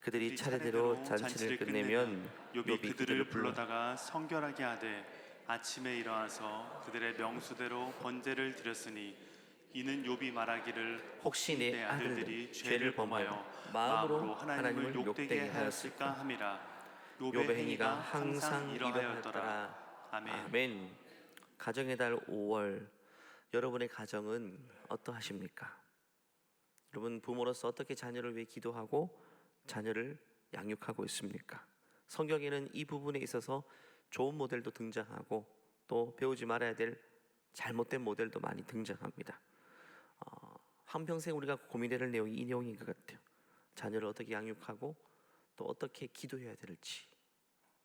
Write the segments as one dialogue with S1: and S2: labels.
S1: 그들이 차례대로 잔치를 끝내면
S2: 욥이 그들을 불러다가 성결하게 하되 아침에 일어나서 그들의 명수대로 번제를 드렸으니 이는 욥이 말하기를
S1: 혹시 내 아들들이 죄를 범하여 마음으로 하나님을 욕되게 하였을까 함이라. 욥의 행위가 항상 이러하였더라. 아멘. 가정의 달 5월, 여러분의 가정은 어떠하십니까? 여러분, 부모로서 어떻게 자녀를 위해 기도하고 자녀를 양육하고 있습니까? 성경에는 이 부분에 있어서 좋은 모델도 등장하고 또 배우지 말아야 될 잘못된 모델도 많이 등장합니다. 한평생 우리가 고민해야 될 내용이 이 내용인 것 같아요. 자녀를 어떻게 양육하고 또 어떻게 기도해야 될지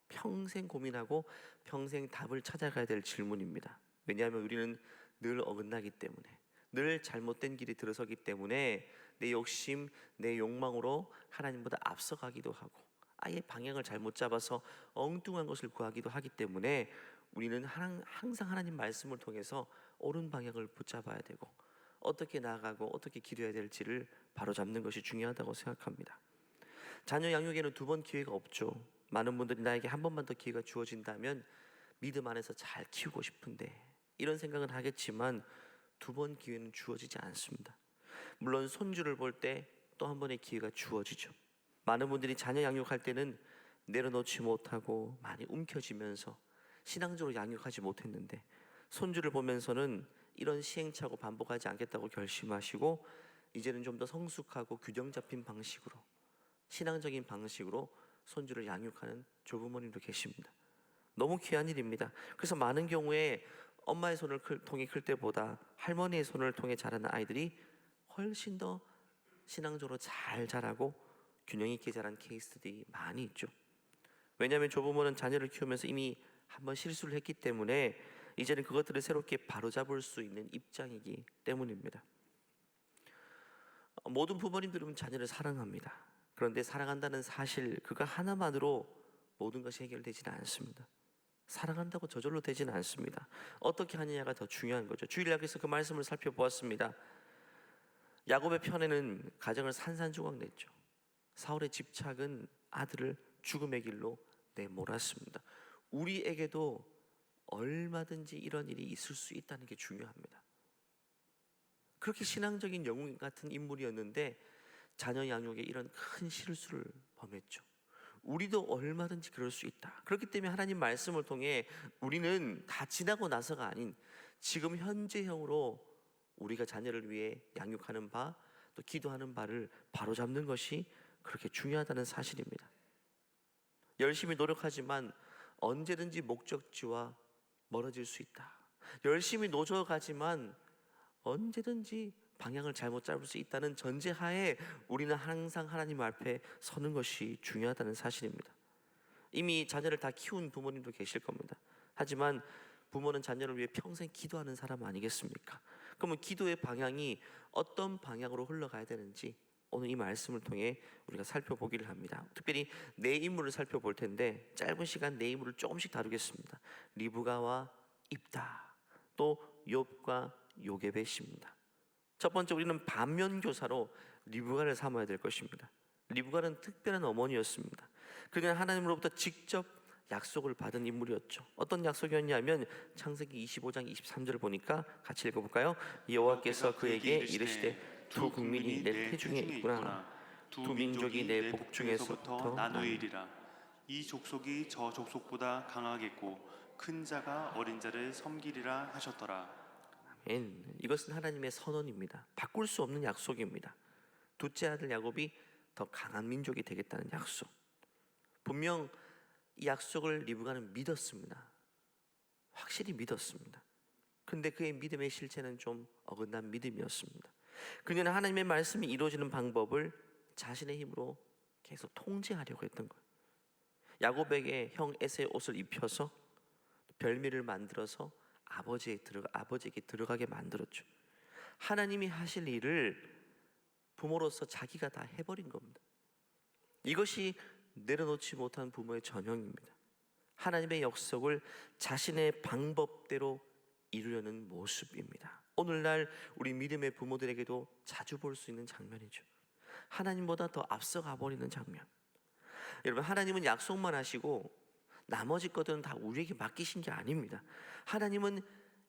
S1: 평생 고민하고 평생 답을 찾아가야 될 질문입니다. 왜냐하면 우리는 늘 어긋나기 때문에, 늘 잘못된 길에 들어서기 때문에 내 욕심, 내 욕망으로 하나님보다 앞서가기도 하고 아예 방향을 잘못 잡아서 엉뚱한 것을 구하기도 하기 때문에 우리는 항상 하나님 말씀을 통해서 옳은 방향을 붙잡아야 되고 어떻게 나아가고 어떻게 기도해야 될지를 바로잡는 것이 중요하다고 생각합니다. 자녀 양육에는 두 번 기회가 없죠. 많은 분들이 나에게 한 번만 더 기회가 주어진다면 믿음 안에서 잘 키우고 싶은데 이런 생각은 하겠지만 두 번 기회는 주어지지 않습니다. 물론 손주를 볼 때 또 한 번의 기회가 주어지죠. 많은 분들이 자녀 양육할 때는 내려놓지 못하고 많이 움켜쥐면서 신앙적으로 양육하지 못했는데 손주를 보면서는 이런 시행착오 반복하지 않겠다고 결심하시고 이제는 좀 더 성숙하고 균형 잡힌 방식으로, 신앙적인 방식으로 손주를 양육하는 조부모님도 계십니다. 너무 귀한 일입니다. 그래서 많은 경우에 엄마의 손을 통해 클 때보다 할머니의 손을 통해 자라는 아이들이 훨씬 더 신앙적으로 잘 자라고 균형 있게 자란 케이스들이 많이 있죠. 왜냐하면 조부모는 자녀를 키우면서 이미 한번 실수를 했기 때문에 이제는 그것들을 새롭게 바로잡을 수 있는 입장이기 때문입니다. 모든 부모님들은 자녀를 사랑합니다. 그런데 사랑한다는 사실 그거 하나만으로 모든 것이 해결되지는 않습니다. 사랑한다고 저절로 되지는 않습니다. 어떻게 하느냐가 더 중요한 거죠. 주일학교에서 그 말씀을 살펴보았습니다. 야곱의 편에는 가정을 산산조각 냈죠. 사울의 집착은 아들을 죽음의 길로 내몰았습니다. 우리에게도 얼마든지 이런 일이 있을 수 있다는 게 중요합니다. 그렇게 신앙적인 영웅 같은 인물이었는데 자녀 양육에 이런 큰 실수를 범했죠. 우리도 얼마든지 그럴 수 있다. 그렇기 때문에 하나님 말씀을 통해 우리는 다 지나고 나서가 아닌 지금 현재형으로 우리가 자녀를 위해 양육하는 바, 또 기도하는 바를 바로잡는 것이 그렇게 중요하다는 사실입니다. 열심히 노력하지만 언제든지 목적지와 멀어질 수 있다. 열심히 노져가지만 언제든지 방향을 잘못 잡을 수 있다는 전제하에 우리는 항상 하나님 앞에 서는 것이 중요하다는 사실입니다. 이미 자녀를 다 키운 부모님도 계실 겁니다. 하지만 부모는 자녀를 위해 평생 기도하는 사람 아니겠습니까? 그러면 기도의 방향이 어떤 방향으로 흘러가야 되는지 오늘 이 말씀을 통해 우리가 살펴보기를 합니다. 특별히 네 인물을 살펴볼 텐데 짧은 시간 네 인물을 조금씩 다루겠습니다. 리브가와 입다, 또 욥과 요게벳입니다. 첫 번째, 우리는 반면교사로 리브가를 삼아야 될 것입니다. 리브가는 특별한 어머니였습니다. 그녀는 하나님으로부터 직접 약속을 받은 인물이었죠. 어떤 약속이었냐면 창세기 25장 23절을 보니까 같이 읽어볼까요? 여호와께서 그에게 이르시되 두 국민이 내 태중에 있구나. 두 민족이 내 복중에서부터
S2: 나누이리라. 이 족속이 저 족속보다 강하겠고 큰 자가 어린 자를 섬기리라 하셨더라.
S1: 이것은 하나님의 선언입니다. 바꿀 수 없는 약속입니다. 둘째 아들 야곱이 더 강한 민족이 되겠다는 약속. 분명 이 약속을 리브가는 믿었습니다. 확실히 믿었습니다. 근데 그의 믿음의 실체는 좀 어긋난 믿음이었습니다. 그녀는 하나님의 말씀이 이루어지는 방법을 자신의 힘으로 계속 통제하려고 했던 거예요. 야곱에게 형 에사의 옷을 입혀서 별미를 만들어서 아버지에게 들어가게 만들었죠. 하나님이 하실 일을 부모로서 자기가 다 해버린 겁니다. 이것이 내려놓지 못한 부모의 전형입니다. 하나님의 약속을 자신의 방법대로 이루려는 모습입니다. 오늘날 우리 믿음의 부모들에게도 자주 볼 수 있는 장면이죠. 하나님보다 더 앞서가 버리는 장면. 여러분, 하나님은 약속만 하시고 나머지 것들은 다 우리에게 맡기신 게 아닙니다. 하나님은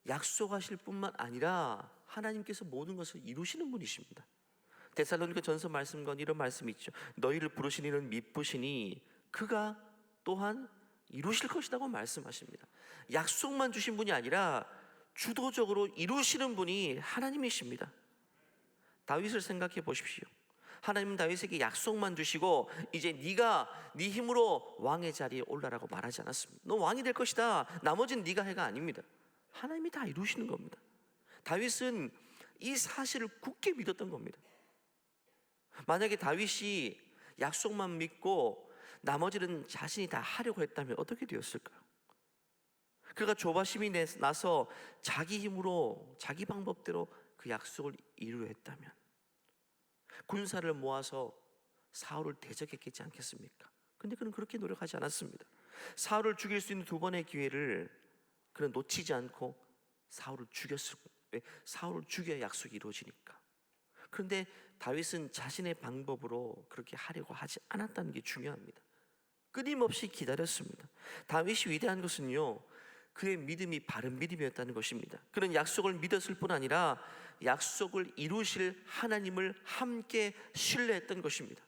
S1: 약속하실 뿐만 아니라 하나님께서 모든 것을 이루시는 분이십니다. 데살로니가 전서 말씀과 이런 말씀이 있죠. 너희를 부르신 이는 미쁘시니 그가 또한 이루실 것이라고 말씀하십니다. 약속만 주신 분이 아니라 주도적으로 이루시는 분이 하나님이십니다. 다윗을 생각해 보십시오. 하나님은 다윗에게 약속만 주시고 이제 네가 네 힘으로 왕의 자리에 올라라고 말하지 않았습니다. 너 왕이 될 것이다. 나머지는 네가 해가 아닙니다. 하나님이 다 이루시는 겁니다. 다윗은 이 사실을 굳게 믿었던 겁니다. 만약에 다윗이 약속만 믿고 나머지는 자신이 다 하려고 했다면 어떻게 되었을까요? 그가 조바심이 나서 자기 힘으로 자기 방법대로 그 약속을 이루려 했다면 군사를 모아서 사울을 대적했겠지 않겠습니까? 근데 그는 그렇게 노력하지 않았습니다. 사울을 죽일 수 있는 두 번의 기회를 그는 놓치지 않고 사울을 죽였을 거예요. 사울을 죽여야 약속이 이루어지니까. 그런데 다윗은 자신의 방법으로 그렇게 하려고 하지 않았다는 게 중요합니다. 끊임없이 기다렸습니다. 다윗이 위대한 것은요, 그의 믿음이 바른 믿음이었다는 것입니다. 그는 약속을 믿었을 뿐 아니라 약속을 이루실 하나님을 함께 신뢰했던 것입니다.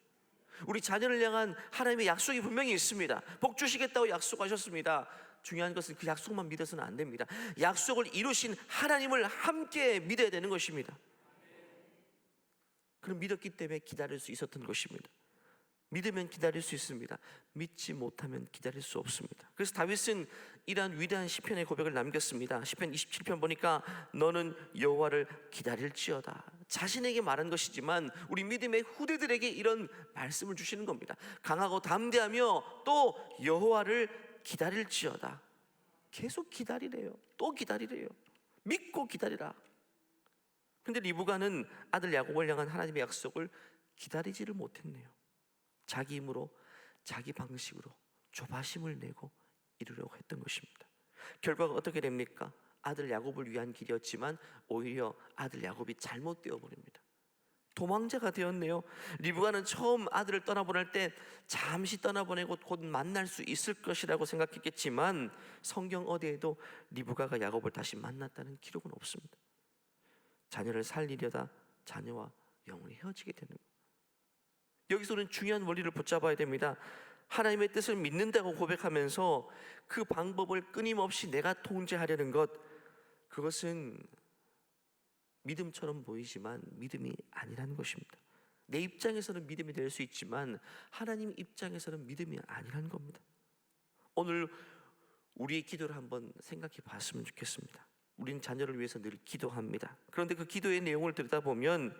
S1: 우리 자녀를 향한 하나님의 약속이 분명히 있습니다. 복 주시겠다고 약속하셨습니다. 중요한 것은 그 약속만 믿어서는 안 됩니다. 약속을 이루신 하나님을 함께 믿어야 되는 것입니다. 그는 믿었기 때문에 기다릴 수 있었던 것입니다. 믿으면 기다릴 수 있습니다. 믿지 못하면 기다릴 수 없습니다. 그래서 다윗은 이러한 위대한 시편의 고백을 남겼습니다. 시편 27편 보니까 너는 여호와를 기다릴지어다. 자신에게 말한 것이지만 우리 믿음의 후대들에게 이런 말씀을 주시는 겁니다. 강하고 담대하며 또 여호와를 기다릴지어다. 계속 기다리래요. 또 기다리래요. 믿고 기다리라. 근데 리브가는 아들 야곱을 향한 하나님의 약속을 기다리지를 못했네요. 자기 힘으로 자기 방식으로 조바심을 내고 이루려고 했던 것입니다. 결과가 어떻게 됩니까? 아들 야곱을 위한 길이었지만 오히려 아들 야곱이 잘못되어 버립니다. 도망자가 되었네요. 리브가는 처음 아들을 떠나보낼 때 잠시 떠나보내고 곧 만날 수 있을 것이라고 생각했겠지만 성경 어디에도 리브가가 야곱을 다시 만났다는 기록은 없습니다. 자녀를 살리려다 자녀와 영원히 헤어지게 되는 거예요. 여기서는 중요한 원리를 붙잡아야 됩니다. 하나님의 뜻을 믿는다고 고백하면서 그 방법을 끊임없이 내가 통제하려는 것, 그것은 믿음처럼 보이지만 믿음이 아니라는 것입니다. 내 입장에서는 믿음이 될 수 있지만 하나님 입장에서는 믿음이 아니라는 겁니다. 오늘 우리의 기도를 한번 생각해 봤으면 좋겠습니다. 우리는 자녀를 위해서 늘 기도합니다. 그런데 그 기도의 내용을 들여다보면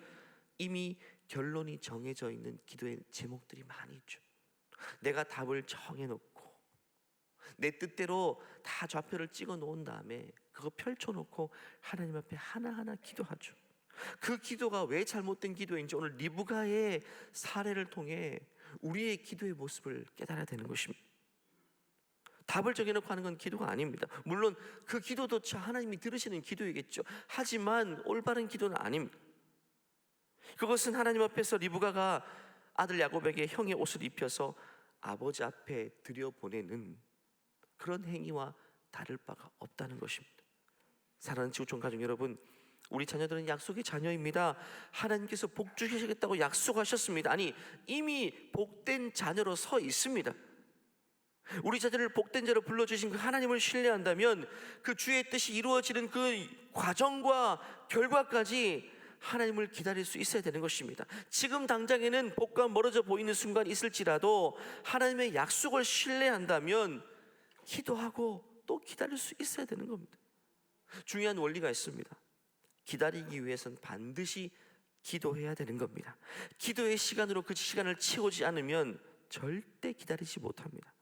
S1: 이미 결론이 정해져 있는 기도의 제목들이 많이 있죠. 내가 답을 정해놓고 내 뜻대로 다 좌표를 찍어 놓은 다음에 그거 펼쳐놓고 하나님 앞에 하나하나 기도하죠. 그 기도가 왜 잘못된 기도인지 오늘 리브가의 사례를 통해 우리의 기도의 모습을 깨달아야 되는 것입니다. 답을 정해놓고 하는 건 기도가 아닙니다. 물론 그 기도조차 하나님이 들으시는 기도이겠죠. 하지만 올바른 기도는 아닙니다. 그것은 하나님 앞에서 리브가가 아들 야곱에게 형의 옷을 입혀서 아버지 앞에 들여보내는 그런 행위와 다를 바가 없다는 것입니다. 사랑하는 지구촌 가족 여러분, 우리 자녀들은 약속의 자녀입니다. 하나님께서 복 주시겠다고 약속하셨습니다. 아니, 이미 복된 자녀로 서 있습니다. 우리 자녀를 복된 자로 불러주신 그 하나님을 신뢰한다면 그 주의 뜻이 이루어지는 그 과정과 결과까지 하나님을 기다릴 수 있어야 되는 것입니다. 지금 당장에는 복과 멀어져 보이는 순간이 있을지라도 하나님의 약속을 신뢰한다면 기도하고 또 기다릴 수 있어야 되는 겁니다. 중요한 원리가 있습니다. 기다리기 위해서는 반드시 기도해야 되는 겁니다. 기도의 시간으로 그 시간을 채우지 않으면 절대 기다리지 못합니다.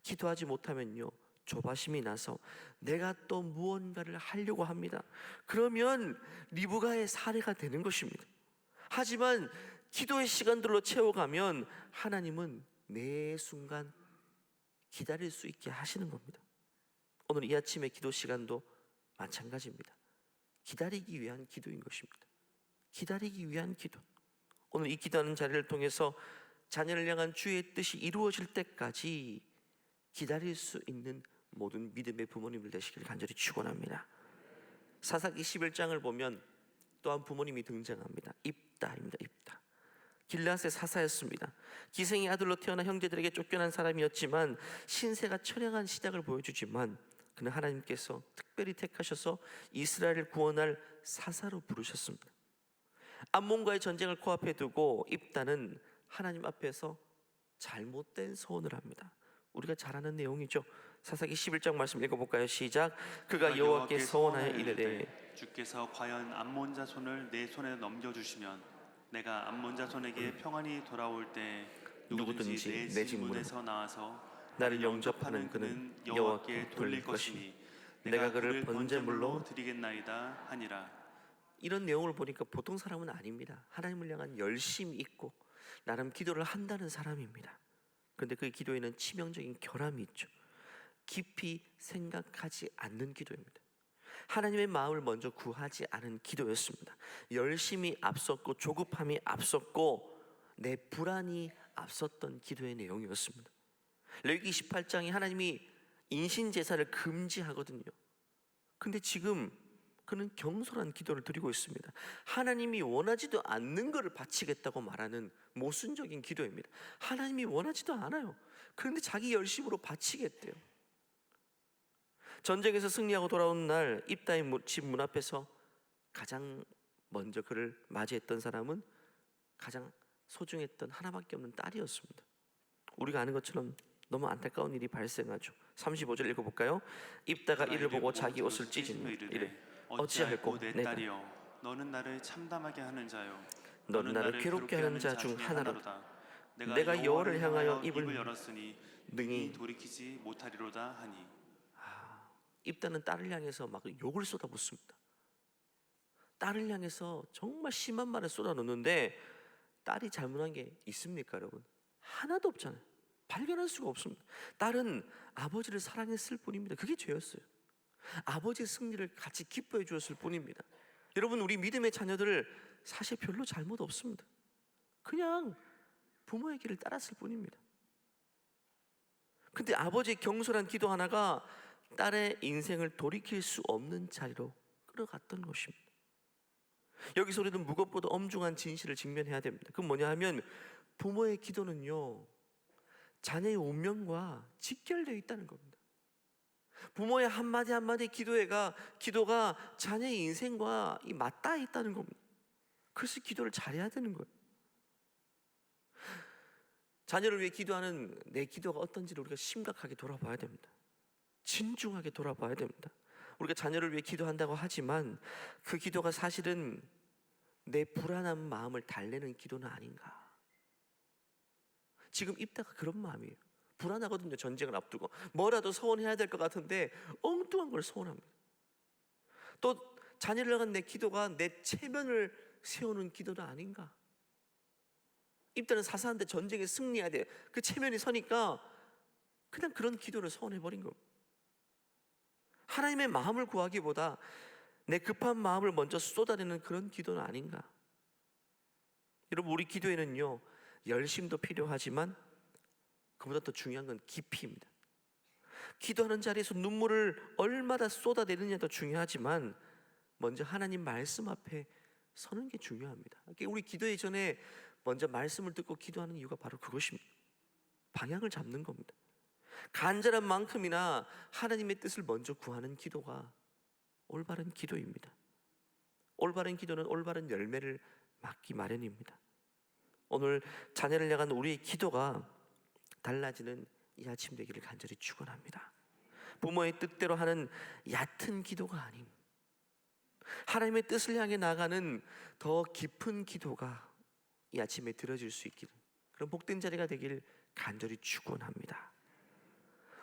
S1: 기도하지 못하면요, 조바심이 나서 내가 또 무언가를 하려고 합니다. 그러면 리브가의 사례가 되는 것입니다. 하지만 기도의 시간들로 채워가면 하나님은 매 순간 기다릴 수 있게 하시는 겁니다. 오늘 이 아침의 기도 시간도 마찬가지입니다. 기다리기 위한 기도인 것입니다. 기다리기 위한 기도. 오늘 이 기도하는 자리를 통해서 자녀를 향한 주의 뜻이 이루어질 때까지 기다릴 수 있는 모든 믿음의 부모님들 되시길 간절히 축원합니다. 사사기 11장을 보면 또 한 부모님이 등장합니다. 입다입니다. 입다. 길앗의 사사였습니다. 기생의 아들로 태어나 형제들에게 쫓겨난 사람이었지만 신세가 처량한 시작을 보여주지만 그는 하나님께서 특별히 택하셔서 이스라엘을 구원할 사사로 부르셨습니다. 암몬과의 전쟁을 코앞에 두고 입다는 하나님 앞에서 잘못된 소원을 합니다. 우리가 잘 아는 내용이죠. 사사기 11장 말씀 읽어볼까요? 시작. 그가 여호와께 서원하여 이르되
S2: 주께서 과연 암몬 자손을 내 손에 넘겨주시면 내가 암몬 자손에게 평안히 돌아올 때 누구든지 내 집 문에서 나와서
S1: 나를 영접하는 그는 여호와께 돌릴 것이니 내가 그를 번제물로
S2: 드리겠나이다 하니라.
S1: 이런 내용을 보니까 보통 사람은 아닙니다. 하나님을 향한 열심이 있고 나름 기도를 한다는 사람입니다. 그런데 그 기도에는 치명적인 결함이 있죠. 깊이 생각하지 않는 기도입니다. 하나님의 마음을 먼저 구하지 않은 기도였습니다. 열심이 앞섰고 조급함이 앞섰고 내 불안이 앞섰던 기도의 내용이었습니다. 레위기 28장이 하나님이 인신제사를 금지하거든요. 근데 지금 그는 경솔한 기도를 드리고 있습니다. 하나님이 원하지도 않는 것을 바치겠다고 말하는 모순적인 기도입니다. 하나님이 원하지도 않아요. 그런데 자기 열심으로 바치겠대요. 전쟁에서 승리하고 돌아온 날 입다의 집 문 앞에서 가장 먼저 그를 맞이했던 사람은 가장 소중했던 하나밖에 없는 딸이었습니다. 우리가 아는 것처럼 너무 안타까운 일이 발생하죠. 35절 읽어볼까요? 입다가 이를 보고 자기 옷을 찢으며 이르되 어찌할꼬 내 딸이여 너는 나를 참담하게 하는 자요 너는 나를 괴롭게 하는 자 중 하나로다. 내가 여호와를 향하여 입을
S2: 열었으니
S1: 능히
S2: 돌이키지 못하리로다 하니.
S1: 입다는 딸을 향해서 막 욕을 쏟아붓습니다. 딸을 향해서 정말 심한 말을 쏟아놓는데 딸이 잘못한 게 있습니까, 여러분? 하나도 없잖아요. 발견할 수가 없습니다. 딸은 아버지를 사랑했을 뿐입니다. 그게 죄였어요. 아버지의 승리를 같이 기뻐해 주었을 뿐입니다. 여러분, 우리 믿음의 자녀들 사실 별로 잘못 없습니다. 그냥 부모의 길을 따랐을 뿐입니다. 근데 아버지의 경솔한 기도 하나가 딸의 인생을 돌이킬 수 없는 자리로 끌어갔던 것입니다. 여기서 우리는 무엇보다 엄중한 진실을 직면해야 됩니다. 그건 뭐냐 하면 부모의 기도는요 자녀의 운명과 직결되어 있다는 겁니다. 부모의 한마디 한마디 기도가 자녀의 인생과 맞닿아 있다는 겁니다. 그래서 기도를 잘해야 되는 거예요. 자녀를 위해 기도하는 내 기도가 어떤지를 우리가 심각하게 돌아봐야 됩니다. 진중하게 돌아봐야 됩니다. 우리가 자녀를 위해 기도한다고 하지만 그 기도가 사실은 내 불안한 마음을 달래는 기도는 아닌가. 지금 입다가 그런 마음이에요. 불안하거든요. 전쟁을 앞두고 뭐라도 소원해야 될 것 같은데 엉뚱한 걸 소원합니다. 또 자녀를 향한 내 기도가 내 체면을 세우는 기도는 아닌가. 입다는 사사한테 전쟁에 승리해야 돼. 그 체면이 서니까 그냥 그런 기도를 소원해버린 겁니다. 하나님의 마음을 구하기보다 내 급한 마음을 먼저 쏟아내는 그런 기도는 아닌가. 여러분, 우리 기도에는요 열심도 필요하지만 그보다 더 중요한 건 깊이입니다. 기도하는 자리에서 눈물을 얼마나 쏟아내느냐도 중요하지만 먼저 하나님 말씀 앞에 서는 게 중요합니다. 우리 기도의 전에 먼저 말씀을 듣고 기도하는 이유가 바로 그것입니다. 방향을 잡는 겁니다. 간절한 만큼이나 하나님의 뜻을 먼저 구하는 기도가 올바른 기도입니다. 올바른 기도는 올바른 열매를 맺기 마련입니다. 오늘 자녀를 향한 우리의 기도가 달라지는 이 아침 되기를 간절히 축원합니다. 부모의 뜻대로 하는 얕은 기도가 아닌 하나님의 뜻을 향해 나가는 더 깊은 기도가 이 아침에 들어질 수 있기를, 그런 복된 자리가 되길 간절히 축원합니다.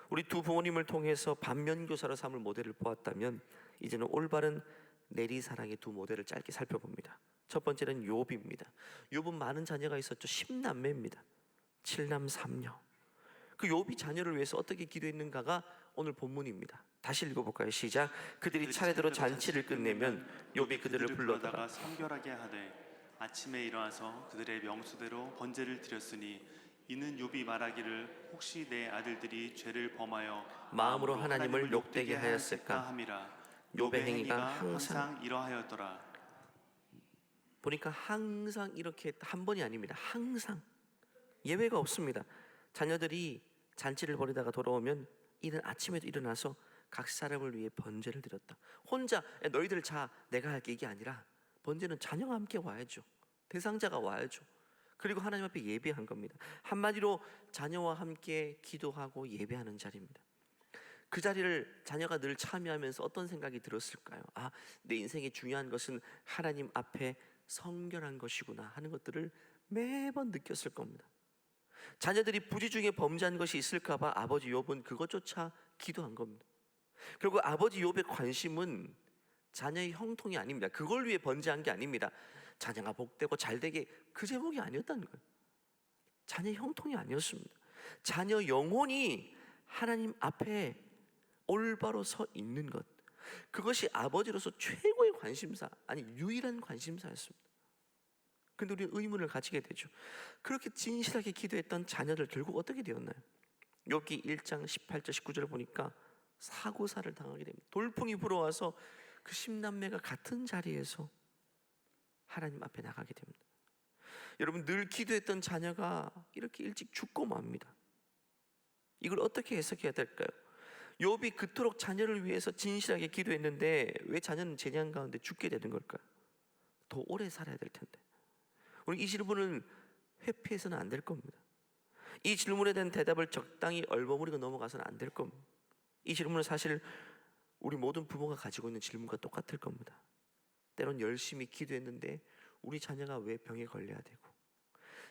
S1: 우리 두 부모님을 통해서 반면교사로 삼을 모델을 보았다면 이제는 올바른 내리사랑의 두 모델을 짧게 살펴봅니다. 첫 번째는 욥입니다. 욥은 많은 자녀가 있었죠. 10남매입니다. 7남 3녀. 그 욥이 자녀를 위해서 어떻게 기도했는가가 오늘 본문입니다. 다시 읽어볼까요? 시작. 그들이 차례대로 잔치를 끝내면 욥이 그들을 불러다가
S2: 성결하게 하되 아침에 일어나서 그들의 명수대로 번제를 드렸으니 이는 욥이 말하기를 혹시 내 아들들이 죄를 범하여
S1: 마음으로 하나님을 욕되게 하였을까
S2: 함이라.
S1: 욥의 행위가
S2: 항상 이러하였더라.
S1: 보니까 항상 이렇게 한 번이 아닙니다. 항상 예외가 없습니다. 자녀들이 잔치를 벌이다가 돌아오면 이른 아침에도 일어나서 각 사람을 위해 번제를 드렸다. 혼자 너희들 자 내가 할게 이게 아니라 번제는 자녀가 함께 와야죠. 대상자가 와야죠. 그리고 하나님 앞에 예배한 겁니다. 한마디로 자녀와 함께 기도하고 예배하는 자리입니다. 그 자리를 자녀가 늘 참여하면서 어떤 생각이 들었을까요? 아, 내 인생의 중요한 것은 하나님 앞에 성결한 것이구나 하는 것들을 매번 느꼈을 겁니다. 자녀들이 부지 중에 범죄한 것이 있을까 봐 아버지 욥은 그것조차 기도한 겁니다. 그리고 아버지 욥의 관심은 자녀의 형통이 아닙니다. 그걸 위해 번제한 게 아닙니다. 자녀가 복되고 잘되게 그 제목이 아니었다는 거예요. 자녀의 형통이 아니었습니다. 자녀 영혼이 하나님 앞에 올바로 서 있는 것, 그것이 아버지로서 최고의 관심사, 아니 유일한 관심사였습니다. 근데 우리는 의문을 가지게 되죠. 그렇게 진실하게 기도했던 자녀들 결국 어떻게 되었나요? 욥기 1장 18절 19절을 보니까 사고사를 당하게 됩니다. 돌풍이 불어와서 그 10남매가 같은 자리에서 하나님 앞에 나가게 됩니다. 여러분, 늘 기도했던 자녀가 이렇게 일찍 죽고 맙니다. 이걸 어떻게 해석해야 될까요? 욥이 그토록 자녀를 위해서 진실하게 기도했는데 왜 자녀는 재난 가운데 죽게 되는 걸까요? 더 오래 살아야 될 텐데. 우리 이 질문은 회피해서는 안 될 겁니다. 이 질문에 대한 대답을 적당히 얼버무리고 넘어가서는 안 될 겁니다. 이 질문은 사실 우리 모든 부모가 가지고 있는 질문과 똑같을 겁니다. 때론 열심히 기도했는데 우리 자녀가 왜 병에 걸려야 되고,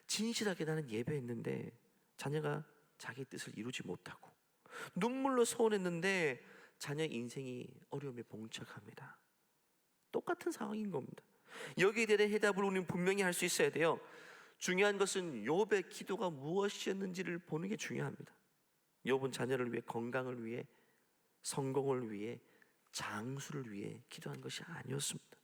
S1: 진실하게 나는 예배했는데 자녀가 자기 뜻을 이루지 못하고, 눈물로 소원했는데 자녀 인생이 어려움에 봉착합니다. 똑같은 상황인 겁니다. 여기에 대한 해답을 우리는 분명히 할 수 있어야 돼요. 중요한 것은 욥의 기도가 무엇이었는지를 보는 게 중요합니다. 욥은 자녀를 위해, 건강을 위해, 성공을 위해, 장수를 위해 기도한 것이 아니었습니다.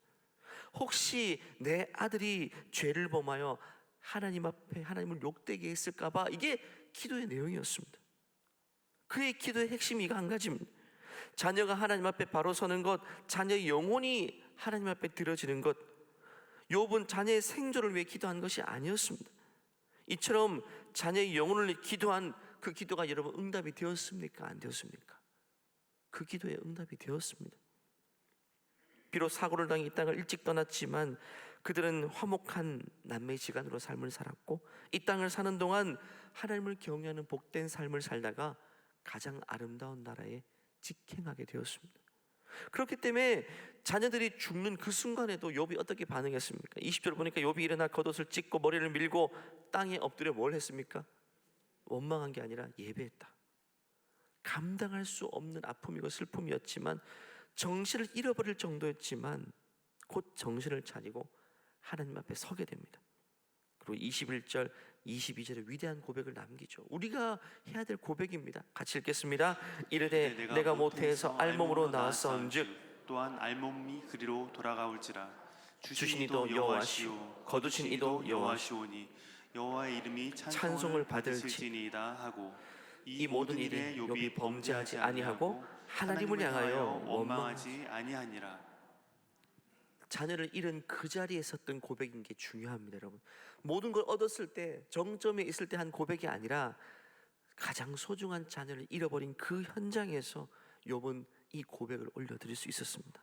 S1: 혹시 내 아들이 죄를 범하여 하나님 앞에 하나님을 욕되게 했을까 봐, 이게 기도의 내용이었습니다. 그의 기도의 핵심이 이거 한 가지입니다. 자녀가 하나님 앞에 바로 서는 것, 자녀의 영혼이 하나님 앞에 들어지는 것. 욥은 자녀의 생존을 위해 기도한 것이 아니었습니다. 이처럼 자녀의 영혼을 기도한 그 기도가 여러분 응답이 되었습니까? 안 되었습니까? 그 기도에 응답이 되었습니다. 비록 사고를 당해 이 땅을 일찍 떠났지만 그들은 화목한 남매지간으로 삶을 살았고, 이 땅을 사는 동안 하나님을 경외하는 복된 삶을 살다가 가장 아름다운 나라에 직행하게 되었습니다. 그렇기 때문에 자녀들이 죽는 그 순간에도 욥이 어떻게 반응했습니까? 20절 보니까 욥이 일어나 겉옷을 찢고 머리를 밀고 땅에 엎드려 뭘 했습니까? 원망한 게 아니라 예배했다. 감당할 수 없는 아픔이고 슬픔이었지만, 정신을 잃어버릴 정도였지만 곧 정신을 차리고 하나님 앞에 서게 됩니다. 그리고 21절 22절에 위대한 고백을 남기죠. 우리가 해야 될 고백입니다. 같이 읽겠습니다. 이르되 내가 모태에서 알몸으로 나왔사온즉
S2: 또한 알몸이 그리로 돌아가올지라.
S1: 주신 이도 여호와시오 거두신 이도
S2: 여호와시오니 여호와의 이름이
S1: 찬송을 받을지니이다
S2: 하고,
S1: 이 모든 일에 욥이 범죄하지 아니하고 하나님을 향하여 원망하지
S2: 아니하니라.
S1: 자녀를 잃은 그 자리에 섰던 고백인 게 중요합니다, 여러분. 모든 걸 얻었을 때, 정점에 있을 때 한 고백이 아니라 가장 소중한 자녀를 잃어버린 그 현장에서 욥은 이 고백을 올려드릴 수 있었습니다.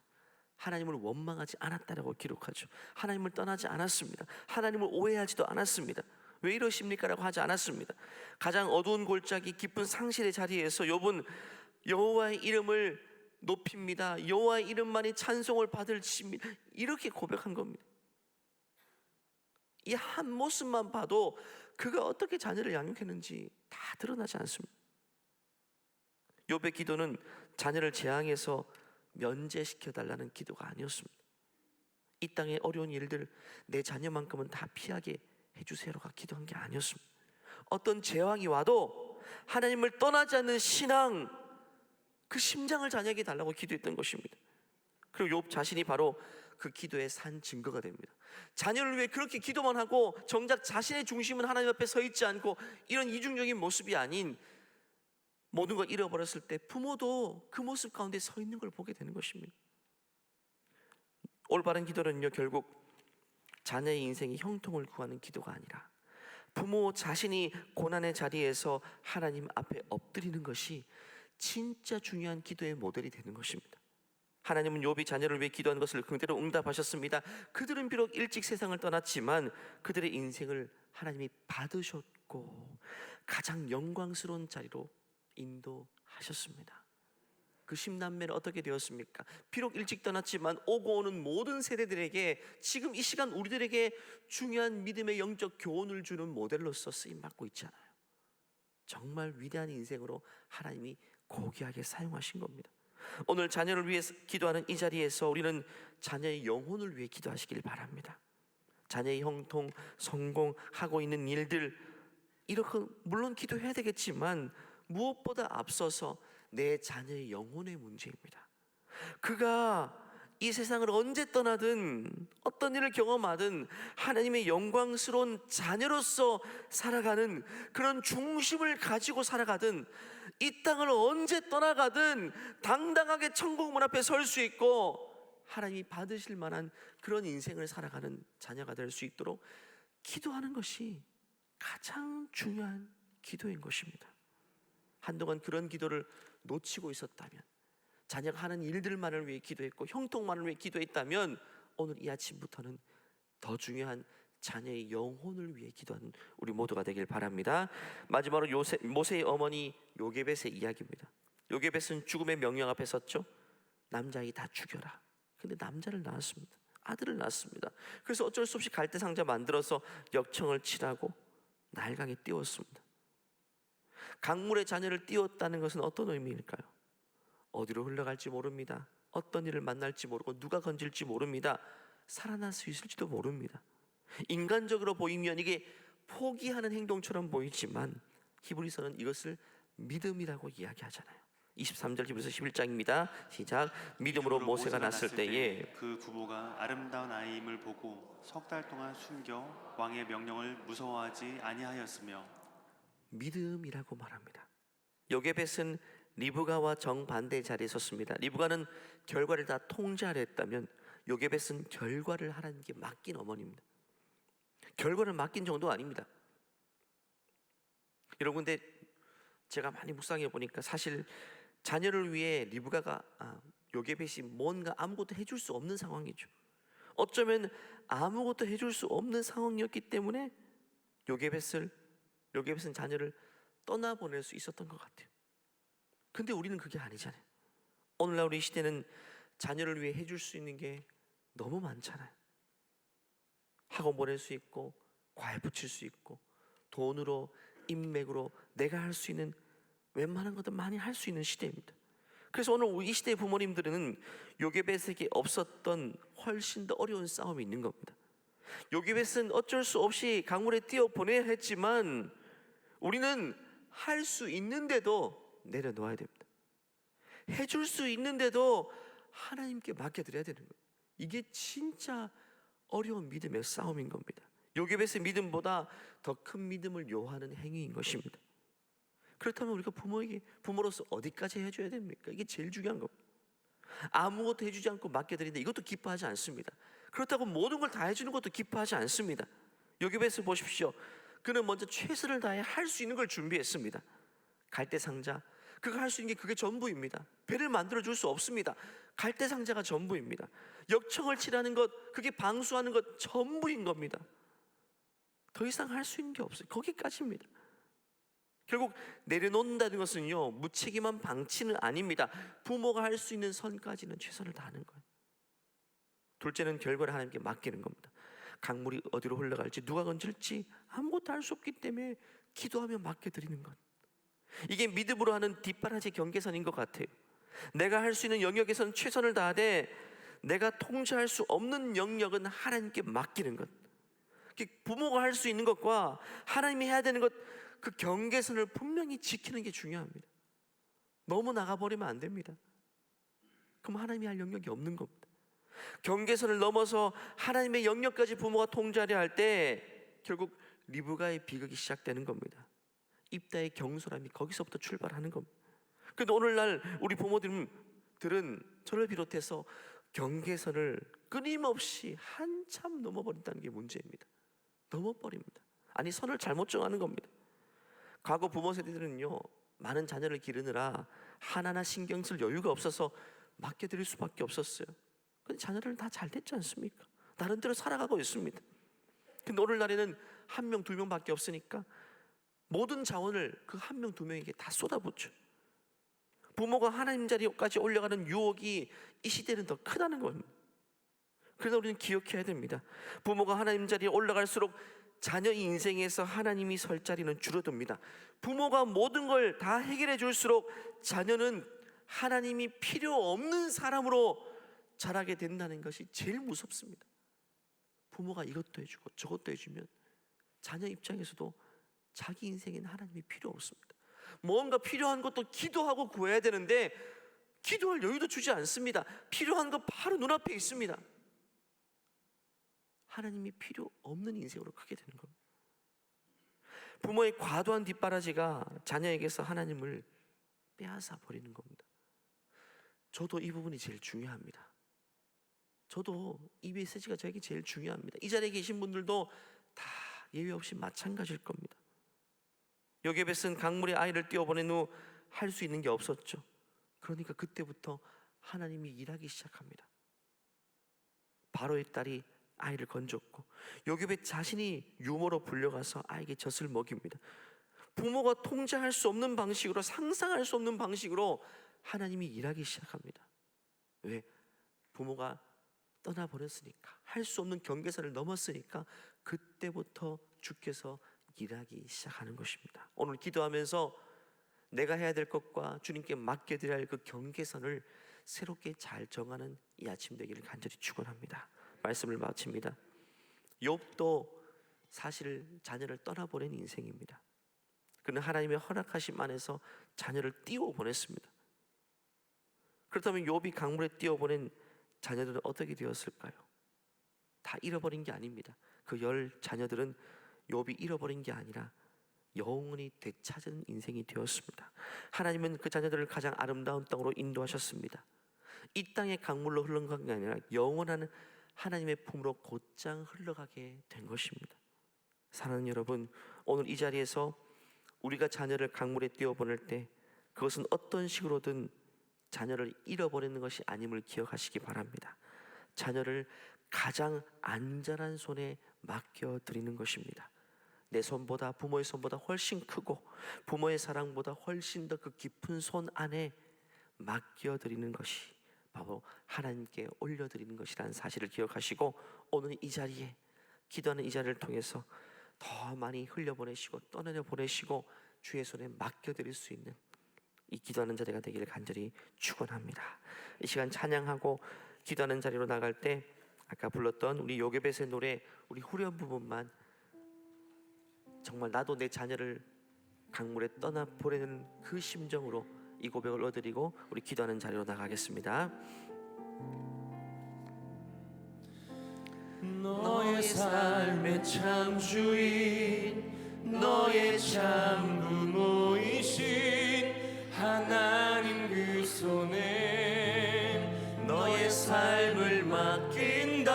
S1: 하나님을 원망하지 않았다라고 기록하죠. 하나님을 떠나지 않았습니다. 하나님을 오해하지도 않았습니다. 왜 이러십니까? 라고 하지 않았습니다. 가장 어두운 골짜기 깊은 상실의 자리에서 욥은 여호와의 이름을 높입니다. 여호와의 이름만이 찬송을 받을지입니다. 이렇게 고백한 겁니다. 이 한 모습만 봐도 그가 어떻게 자녀를 양육했는지 다 드러나지 않습니다. 욥의 기도는 자녀를 재앙에서 면제시켜달라는 기도가 아니었습니다. 이 땅의 어려운 일들 내 자녀만큼은 다 피하게 해주세요가 기도한 게 아니었습니다. 어떤 재앙이 와도 하나님을 떠나지 않는 신앙, 그 심장을 자녀에게 달라고 기도했던 것입니다. 그리고 욥 자신이 바로 그 기도의 산 증거가 됩니다. 자녀를 위해 그렇게 기도만 하고 정작 자신의 중심은 하나님 앞에 서 있지 않고 이런 이중적인 모습이 아닌 모든 걸 잃어버렸을 때 부모도 그 모습 가운데 서 있는 걸 보게 되는 것입니다. 올바른 기도는요, 결국 자녀의 인생의 형통을 구하는 기도가 아니라 부모 자신이 고난의 자리에서 하나님 앞에 엎드리는 것이 진짜 중요한 기도의 모델이 되는 것입니다. 하나님은 욥이 자녀를 위해 기도하는 것을 그대로 응답하셨습니다. 그들은 비록 일찍 세상을 떠났지만 그들의 인생을 하나님이 받으셨고 가장 영광스러운 자리로 인도하셨습니다. 그 10남매는 어떻게 되었습니까? 비록 일찍 떠났지만 오고 오는 모든 세대들에게 지금 이 시간 우리들에게 중요한 믿음의 영적 교훈을 주는 모델로서 쓰임받고 있잖아요. 정말 위대한 인생으로 하나님이 고귀하게 사용하신 겁니다. 오늘 자녀를 위해 기도하는 이 자리에서 우리는 자녀의 영혼을 위해 기도하시길 바랍니다. 자녀의 형통, 성공하고 있는 일들, 이렇게 물론 기도해야 되겠지만 무엇보다 앞서서 내 자녀의 영혼의 문제입니다. 그가 이 세상을 언제 떠나든 어떤 일을 경험하든 하나님의 영광스러운 자녀로서 살아가는 그런 중심을 가지고 살아가든 이 땅을 언제 떠나가든 당당하게 천국 문 앞에 설 수 있고 하나님이 받으실 만한 그런 인생을 살아가는 자녀가 될 수 있도록 기도하는 것이 가장 중요한 기도인 것입니다. 한동안 그런 기도를 놓치고 있었다면, 자녀가 하는 일들만을 위해 기도했고 형통만을 위해 기도했다면 오늘 이 아침부터는 더 중요한 자녀의 영혼을 위해 기도하는 우리 모두가 되길 바랍니다. 마지막으로 모세의 어머니 요게벳의 이야기입니다. 요게벳은 죽음의 명령 앞에 섰죠. 남자아이 다 죽여라. 근데 남자를 낳았습니다. 아들을 낳았습니다. 그래서 어쩔 수 없이 갈대 상자 만들어서 역청을 칠하고 나일강에 띄웠습니다. 강물에 자녀를 띄웠다는 것은 어떤 의미일까요? 어디로 흘러갈지 모릅니다. 어떤 일을 만날지 모르고 누가 건질지 모릅니다. 살아날 수 있을지도 모릅니다. 인간적으로 보이면 이게 포기하는 행동처럼 보이지만 히브리서는 이것을 믿음이라고 이야기하잖아요. 23절 히브리서 11장입니다. 시작. 믿음으로 모세가 낳았을 때에
S2: 그 부모가 아름다운 아이임을 보고 석 달 동안 숨겨 왕의 명령을 무서워하지 아니하였으며.
S1: 믿음이라고 말합니다. 요게벳은 리브가와 정반대의 자리에 섰습니다. 리브가는 결과를 다 통제하려 했다면 요게벳은 결과를 하나님께 맡긴 어머니입니다. 결과를 맡긴 정도가 아닙니다. 여러분, 근데 제가 많이 묵상해 보니까 사실 자녀를 위해 리브가가 요게벳이 뭔가 아무것도 해줄 수 없는 상황이죠. 어쩌면 아무것도 해줄 수 없는 상황이었기 때문에 요게벳은 자녀를 떠나보낼 수 있었던 것 같아요. 근데 우리는 그게 아니잖아요. 오늘날 우리 시대는 자녀를 위해 해줄 수 있는 게 너무 많잖아요. 학원 보낼 수 있고 과외 붙일 수 있고 돈으로 인맥으로 내가 할 수 있는 웬만한 것들 많이 할 수 있는 시대입니다. 그래서 오늘 이 시대의 부모님들은 요게벳에게 없었던 훨씬 더 어려운 싸움이 있는 겁니다. 요게벳은 어쩔 수 없이 강물에 뛰어 보내야 했지만 우리는 할 수 있는데도 내려놓아야 됩니다. 해줄 수 있는데도 하나님께 맡겨드려야 되는 거예요. 이게 진짜 어려운 믿음의 싸움인 겁니다. 요게벳의 믿음보다 더 큰 믿음을 요하는 행위인 것입니다. 그렇다면 우리가 부모로서 어디까지 해줘야 됩니까? 이게 제일 중요한 겁니다. 아무것도 해주지 않고 맡겨드린다, 이것도 기뻐하지 않습니다. 그렇다고 모든 걸 다 해주는 것도 기뻐하지 않습니다. 요게벳을 보십시오. 그는 먼저 최선을 다해 할 수 있는 걸 준비했습니다. 갈대 상자, 그가 할 수 있는 게 그게 전부입니다. 배를 만들어 줄 수 없습니다. 갈대 상자가 전부입니다. 역청을 칠하는 것, 그게 방수하는 것 전부인 겁니다. 더 이상 할 수 있는 게 없어요. 거기까지입니다. 결국 내려놓는다는 것은요, 무책임한 방치는 아닙니다. 부모가 할 수 있는 선까지는 최선을 다하는 거예요. 둘째는 결과를 하나님께 맡기는 겁니다. 강물이 어디로 흘러갈지 누가 건질지 아무것도 할 수 없기 때문에 기도하며 맡겨드리는 것, 이게 믿음으로 하는 뒷바라지 경계선인 것 같아요. 내가 할 수 있는 영역에서는 최선을 다하되 내가 통제할 수 없는 영역은 하나님께 맡기는 것, 부모가 할 수 있는 것과 하나님이 해야 되는 것, 그 경계선을 분명히 지키는 게 중요합니다. 너무 나가버리면 안 됩니다. 그럼 하나님이 할 영역이 없는 겁니다. 경계선을 넘어서 하나님의 영역까지 부모가 통제하려 할 때 결국 리브가의 비극이 시작되는 겁니다. 입다의 경솔함이 거기서부터 출발하는 겁니다. 그런데 오늘날 우리 부모들은 저를 비롯해서 경계선을 끊임없이 한참 넘어버린다는 게 문제입니다. 넘어버립니다. 아니, 선을 잘못 정하는 겁니다. 과거 부모 세대들은요, 많은 자녀를 기르느라 하나하나 신경 쓸 여유가 없어서 맡겨드릴 수밖에 없었어요. 근데 자녀들은 다 잘 됐지 않습니까? 나름대로 살아가고 있습니다. 근데 오늘날에는 한 명, 두 명밖에 없으니까 모든 자원을 그 한 명, 두 명에게 다 쏟아붓죠. 부모가 하나님 자리까지 올라가는 유혹이 이 시대는 더 크다는 겁니다. 그래서 우리는 기억해야 됩니다. 부모가 하나님 자리에 올라갈수록 자녀 인생에서 하나님이 설 자리는 줄어듭니다. 부모가 모든 걸 다 해결해 줄수록 자녀는 하나님이 필요 없는 사람으로 자라게 된다는 것이 제일 무섭습니다. 부모가 이것도 해주고 저것도 해주면 자녀 입장에서도 자기 인생에는 하나님이 필요 없습니다. 뭔가 필요한 것도 기도하고 구해야 되는데 기도할 여유도 주지 않습니다. 필요한 거 바로 눈앞에 있습니다. 하나님이 필요 없는 인생으로 크게 되는 겁니다. 부모의 과도한 뒷바라지가 자녀에게서 하나님을 빼앗아 버리는 겁니다. 저도 이 부분이 제일 중요합니다. 저도 이 메시지가 저에게 제일 중요합니다. 이 자리에 계신 분들도 다 예외 없이 마찬가지일 겁니다. 요게벳은 강물에 아이를 띄워보낸 후 할 수 있는 게 없었죠. 그러니까 그때부터 하나님이 일하기 시작합니다. 바로의 딸이 아이를 건졌고 요게벳 자신이 유모로 불려가서 아이에게 젖을 먹입니다. 부모가 통제할 수 없는 방식으로, 상상할 수 없는 방식으로 하나님이 일하기 시작합니다. 왜? 부모가 떠나버렸으니까, 할 수 없는 경계선을 넘었으니까 그때부터 주께서 일하기 시작하는 것입니다. 오늘 기도하면서 내가 해야 될 것과 주님께 맡겨드려야 할 그 경계선을 새롭게 잘 정하는 이 아침 되기를 간절히 축원합니다. 말씀을 마칩니다. 욥도 사실 자녀를 떠나보낸 인생입니다. 그는 하나님의 허락하심 안에서 자녀를 띄워보냈습니다. 그렇다면 욥이 강물에 띄워보낸 자녀들은 어떻게 되었을까요? 다 잃어버린 게 아닙니다. 그 10 자녀들은 욥이 잃어버린 게 아니라 영원히 되찾은 인생이 되었습니다. 하나님은 그 자녀들을 가장 아름다운 땅으로 인도하셨습니다. 이 땅의 강물로 흘러간 게 아니라 영원한 하나님의 품으로 곧장 흘러가게 된 것입니다. 사랑하는 여러분, 오늘 이 자리에서 우리가 자녀를 강물에 띄워보낼 때 그것은 어떤 식으로든 자녀를 잃어버리는 것이 아님을 기억하시기 바랍니다. 자녀를 가장 안전한 손에 맡겨드리는 것입니다. 내 손보다, 부모의 손보다 훨씬 크고 부모의 사랑보다 훨씬 더 그 깊은 손 안에 맡겨드리는 것이 바로 하나님께 올려드리는 것이라는 사실을 기억하시고 오늘 이 자리에, 기도하는 이 자리를 통해서 더 많이 흘려보내시고 떠내려보내시고 주의 손에 맡겨드릴 수 있는 이 기도하는 자리가 되기를 간절히 축원합니다. 이 시간 찬양하고 기도하는 자리로 나갈 때 아까 불렀던 우리 요게벳의 노래, 우리 후렴 부분만 정말 나도 내 자녀를 강물에 떠나보내는 그 심정으로 이 고백을 얻어드리고 우리 기도하는 자리로 나가겠습니다. 너의 삶의 참 주인, 너의 참 부모이신 하나님 그 손에 너의 삶을 맡긴다.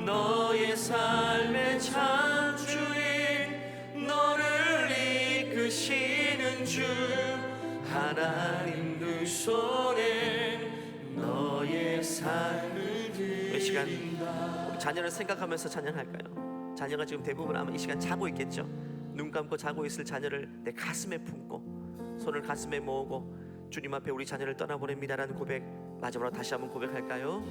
S1: 너의 삶의 참 주인, 너를 이끄시는 주 하나님 그 손에 너의 삶을 드린다. 이 시간 우리 자녀를 생각하면서 찬양할까요? 자녀가 지금 대부분 아마 이 시간 자고 있겠죠. 눈 감고 자고 있을 자녀를 내 가슴에 품고 손을 가슴에 모으고 주님 앞에 우리 자녀를 떠나보냅니다라는 고백 마지막으로 다시 한번 고백할까요?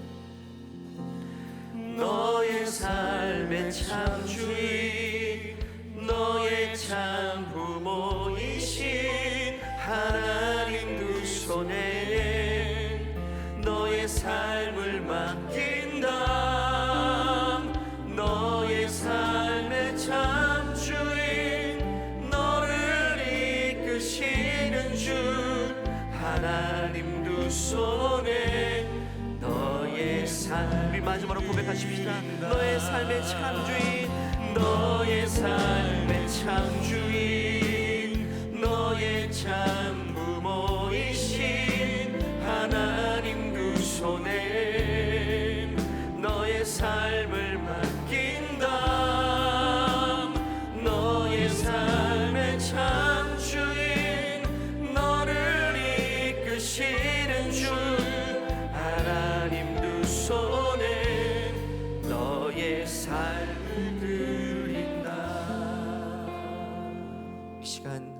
S1: 너의 삶의 참 주인, 너의 참 부모이신 하나님 두 손에 너의 삶을 맡긴다. 너의 삶의 참 주인, 너를 이끄시는 주 하나님 두 손에 너의 삶이 마지막으로 고백하십시다. 너의 삶의 창주인, 너의 삶의 창주인, 너의 참부모이신 하나님 그 손에 너의 삶을 맡긴다. 너의 삶의 창주인, 너를 이끄시는 주 하나님 두 손에 너의 삶을 드린다. 이 시간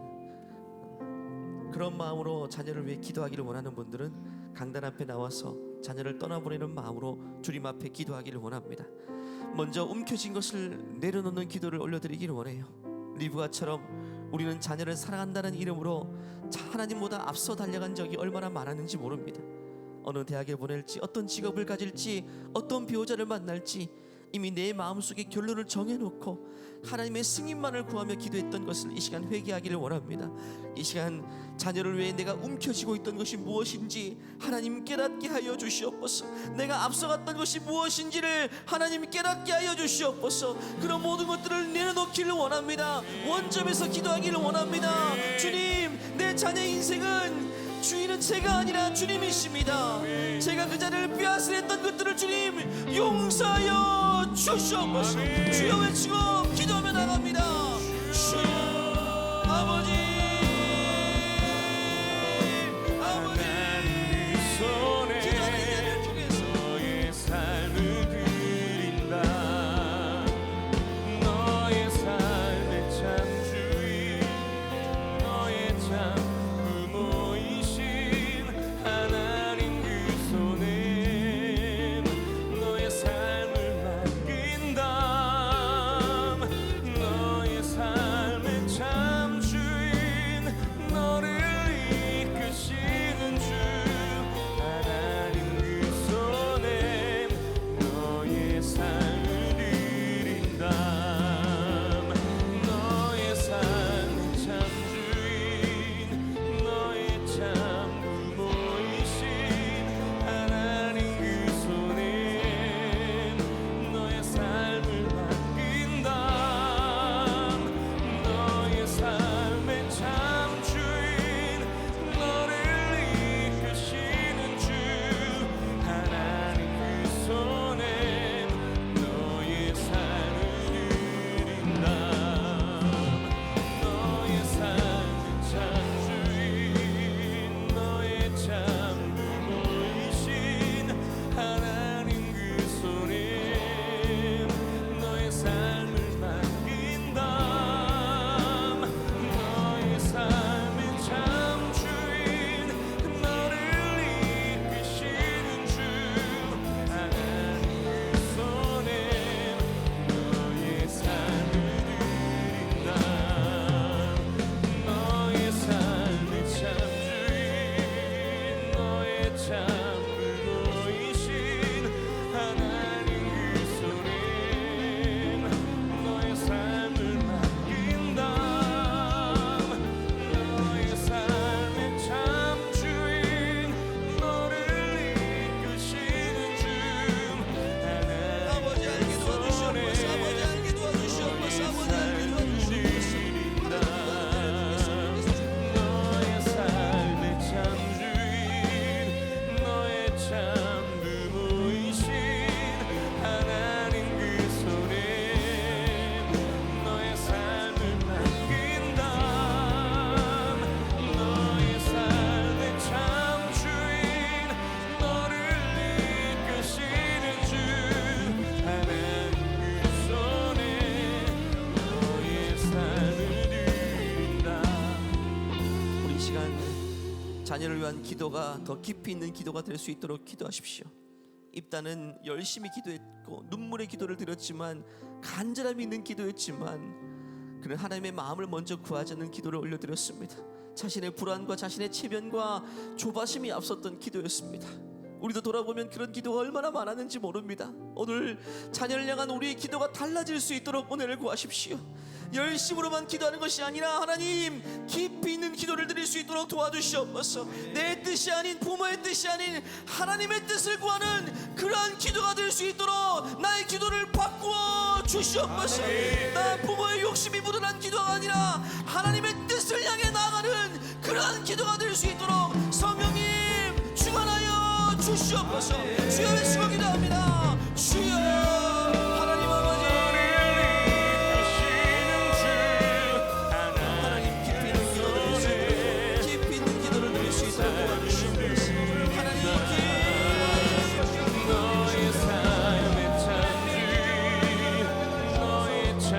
S1: 그런 마음으로 자녀를 위해 기도하기를 원하는 분들은 강단 앞에 나와서 자녀를 떠나보내는 마음으로 주님 앞에 기도하기를 원합니다. 먼저 움켜쥔 것을 내려놓는 기도를 올려드리기를 원해요. 리브가처럼 우리는 자녀를 사랑한다는 이름으로 하나님보다 앞서 달려간 적이 얼마나 많았는지 모릅니다. 어느 대학에 보낼지, 어떤 직업을 가질지, 어떤 배우자를 만날지 이미 내 마음속에 결론을 정해놓고 하나님의 승인만을 구하며 기도했던 것을 이 시간 회개하기를 원합니다. 이 시간 자녀를 위해 내가 움켜쥐고 있던 것이 무엇인지 하나님 깨닫게 하여 주시옵소서. 내가 앞서갔던 것이 무엇인지를 하나님 깨닫게 하여 주시옵소서. 그런 모든 것들을 내려놓기를 원합니다. 원점에서 기도하기를 원합니다. 주님, 내 자녀 인생은 주인은 제가 아니라 주님이십니다. 제가 그 자리를 빼앗으랬던 것들을 주님 용서하여 주시옵소서. 주여 외치고 기도하며 나갑니다. 주여 아버지, 아버지 손에 너의 삶을 드린다. 너의 삶의 창주인, 너의 참 하나님 그 손에 너의 삶을 맡긴다. 너의 삶의 참주인, 너를 이끄시는 주 하나님 그 손에 너의 삶을 드린다. 너의 삶의 참주인, 너의 참 하나님 그 손에 너의 삶을 맡긴다. 너의 삶의 참주인, 너를 이끄시는 주 하나님 그 손에 너의 삶을 드린다. 너의 삶의 참주인, 너의 참 하나님 그 손에 너의 삶을 맡긴다. 너의 삶의 참주인, 너를 이끄시는 주 하나님 그 손에 너의 삶을 드린다. 너의 삶의 참주인, 너의 참 하나님 그 손에 너의 삶을 맡긴다. 너의 삶의 참주인, 너를 이끄시는 주 아버지 알게 도와주시옵소서. 아버지 알게 도와주시옵소서. 아버지 알게 도와주시옵소서. 너의 삶의 참주인, 너의 참 하나님 그 손에 너의 삶을 맡긴다. 너의 삶의 참주인, 너를 이끄시는 주 하나님 그 손에 너의 삶을 드린다. 우리 이 시간 자녀를 위한 기도가 더 깊이 있는 기도가 될 수 있도록 기도하십시오. 입단은 열심히 기도했고 눈물의 기도를 드렸지만 간절함이 있는 기도였지만 그는 하나님의 마음을 먼저 구하자는 기도를 올려드렸습니다. 자신의 불안과 자신의 체면과 조바심이 앞섰던 기도였습니다.
S3: 우리도 돌아보면 그런 기도가 얼마나 많았는지 모릅니다. 오늘 자녀를 향한 우리의 기도가 달라질 수 있도록 은혜를 구하십시오. 열심으로만 기도하는 것이 아니라 하나님 깊이 있는 기도를 드릴 수 있도록 도와주시옵소서. 내 뜻이 아닌, 부모의 뜻이 아닌 하나님의 뜻을 구하는 그러한 기도가 될 수 있도록 나의 기도를 바꾸어 주시옵소서. 나 부모의 욕심이 묻어난 기도가 아니라 하나님의 뜻을 향해 나아가는 그러한 기도가 될 수 있도록 성령님 충만하여 주시옵소서. 주여 외치고 기도합니다. 주여 하나님 아버지, 하나님 깊이 있는 기도를 드릴 수 있도록, 깊이 있는 기도를 드릴 수 있도록 도와주시옵소서. 하나님
S4: 너의 삶의 창조주, 너의 참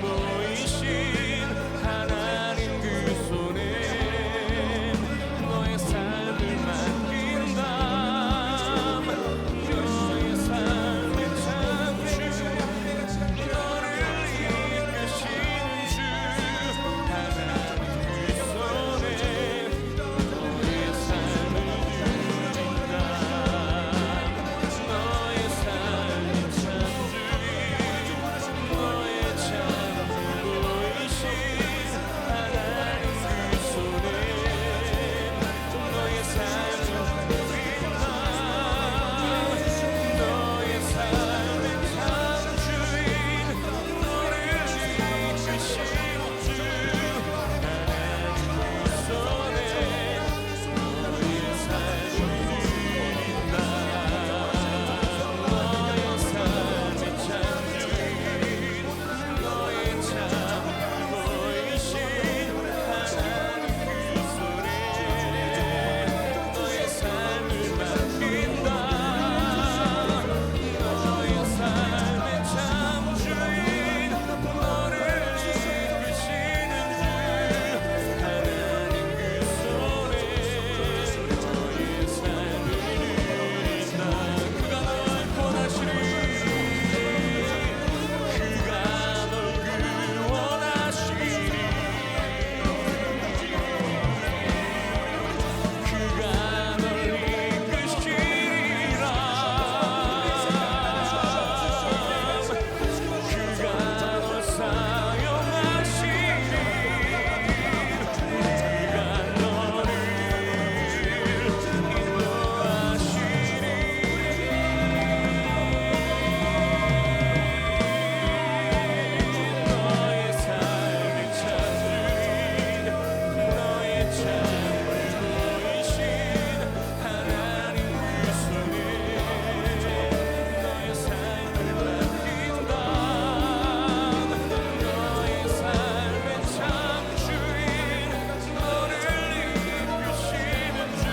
S4: 규모이신 하나님 그 손에 너의 삶을 맡긴다. 너의 삶의 창조주, 너를 이끄시는 주 하나님 그 손에 너의 삶을 드린다. 너의 삶의 창조주, 너의 참 규모이신 하나님 그 손에 너의 삶을 드린다. 너의 삶의 창조주인, 너를 이끄시는 주 하나님 그 손에 너의 삶을 드린다. 너의 삶의 창조주인, 너의 참 규모이신 하나님 그 손에 너의 삶을 맡긴다. 너의 삶의 참 주인, 너를 이끄시는 주 하나님 그 손에 너의 삶을 드린다. 그가 널 구원하시리, 그가 널 구원하시리, 그가 널 이끄시리라. 그가 널 사용하시리, 그가 너를 인도하시리. 너의 삶의 창조주인, 너의 참 규모이신 하나님 그 손에 너의 삶을 맡긴다. 너의 삶의 참 주인, 너를 이끄시는 주